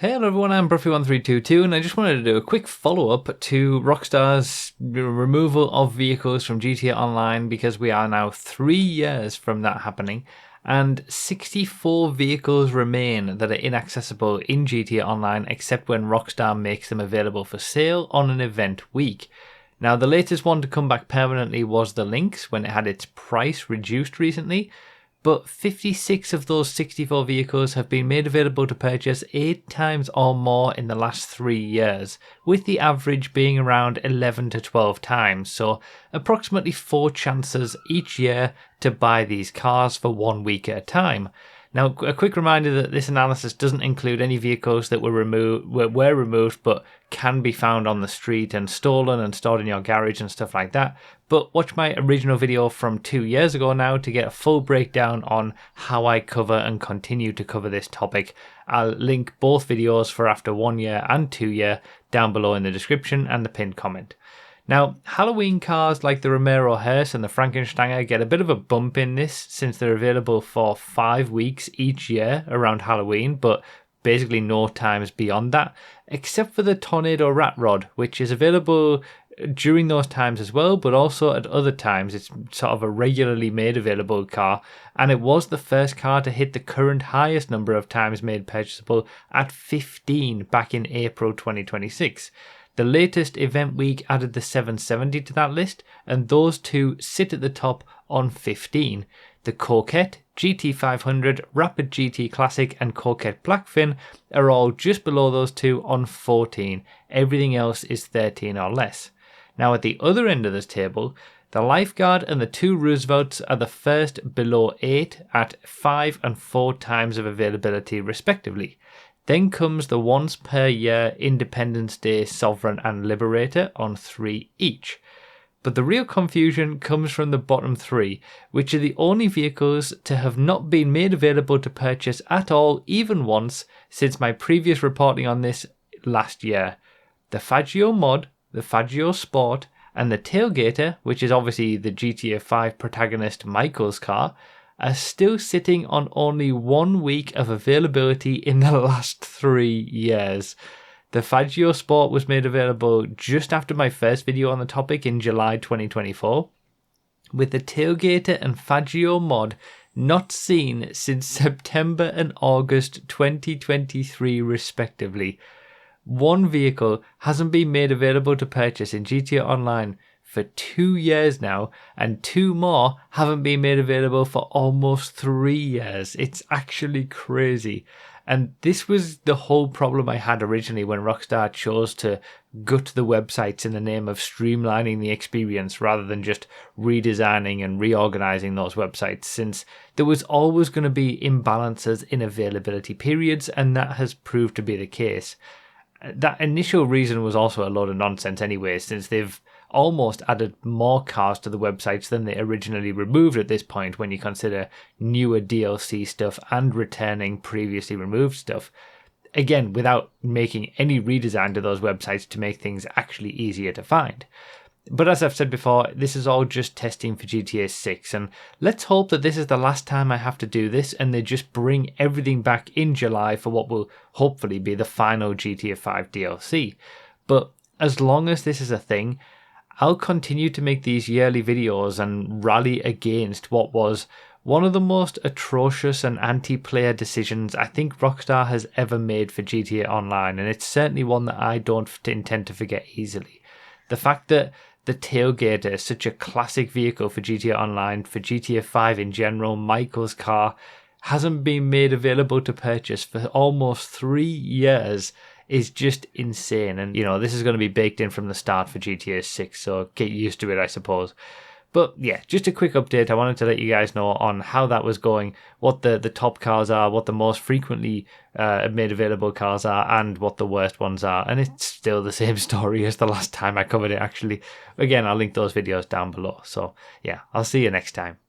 Hello everyone, I'm Bruffy1322 and I just wanted to do a quick follow-up to Rockstar's removal of vehicles from GTA Online because we are now 3 years from that happening and 64 vehicles remain that are inaccessible in GTA Online except when Rockstar makes them available for sale on an event week. Now the latest one to come back permanently was the Lynx when it had its price reduced recently. But 56 of those 64 vehicles have been made available to purchase 8 times or more in the last 3 years, with the average being around 11 to 12 times, so approximately 4 chances each year to buy these cars for 1 week at a time. Now, a quick reminder that this analysis doesn't include any vehicles that were removed but can be found on the street and stolen and stored in your garage and stuff like that. But watch my original video from 2 years ago now to get a full breakdown on how I cover and continue to cover this topic. I'll link both videos for after 1 year and 2 year down below in the description and the pinned comment. Now, Halloween cars like the Romero Hearse and the Frankensteiner get a bit of a bump in this since they're available for 5 weeks each year around Halloween, but basically no times beyond that, except for the Tornado Rat Rod, which is available during those times as well, but also at other times. It's sort of a regularly made available car, and it was the first car to hit the current highest number of times made purchasable at 15 back in April 2026. The latest event week added the 770 to that list, and those two sit at the top on 15. The Coquette, GT500, Rapid GT Classic and Coquette Blackfin are all just below those two on 14. Everything else is 13 or less. Now at the other end of this table, the Lifeguard and the two Roosevelts are the first below 8 at 5 and 4 times of availability respectively. Then comes the once per year Independence Day Sovereign and Liberator on 3 each. But the real confusion comes from the bottom 3, which are the only vehicles to have not been made available to purchase at all even once since my previous reporting on this last year. The Faggio Mod, the Faggio Sport and the Tailgater, which is obviously the GTA 5 protagonist Michael's car, are still sitting on only 1 week of availability in the last 3 years. The Faggio Sport was made available just after my first video on the topic in July 2024, with the Tailgater and Faggio Mod not seen since September and August 2023 respectively. One vehicle hasn't been made available to purchase in GTA Online for 2 years now, and 2 more haven't been made available for almost 3 years. It's actually crazy. And this was the whole problem I had originally when Rockstar chose to gut the websites in the name of streamlining the experience rather than just redesigning and reorganizing those websites, since there was always going to be imbalances in availability periods, and that has proved to be the case. That initial reason was also a load of nonsense anyway, since they've almost added more cars to the websites than they originally removed at this point when you consider newer DLC stuff and returning previously removed stuff. Again, without making any redesign to those websites to make things actually easier to find. But as I've said before, this is all just testing for GTA 6, and let's hope that this is the last time I have to do this and they just bring everything back in July for what will hopefully be the final GTA 5 DLC. But as long as this is a thing, I'll continue to make these yearly videos and rally against what was one of the most atrocious and anti-player decisions I think Rockstar has ever made for GTA Online, and it's certainly one that I don't intend to forget easily. The fact that the Tailgater is such a classic vehicle for GTA Online, for GTA 5 in general, Michael's car, hasn't been made available to purchase for almost 3 years is just insane. And, you know, this is going to be baked in from the start for GTA 6, so get used to it, I suppose. But yeah, just a quick update. I wanted to let you guys know on how that was going, what the top cars are, what the most frequently made available cars are, and what the worst ones are. And it's still the same story as the last time I covered it, actually. Again, I'll link those videos down below. So yeah, I'll see you next time.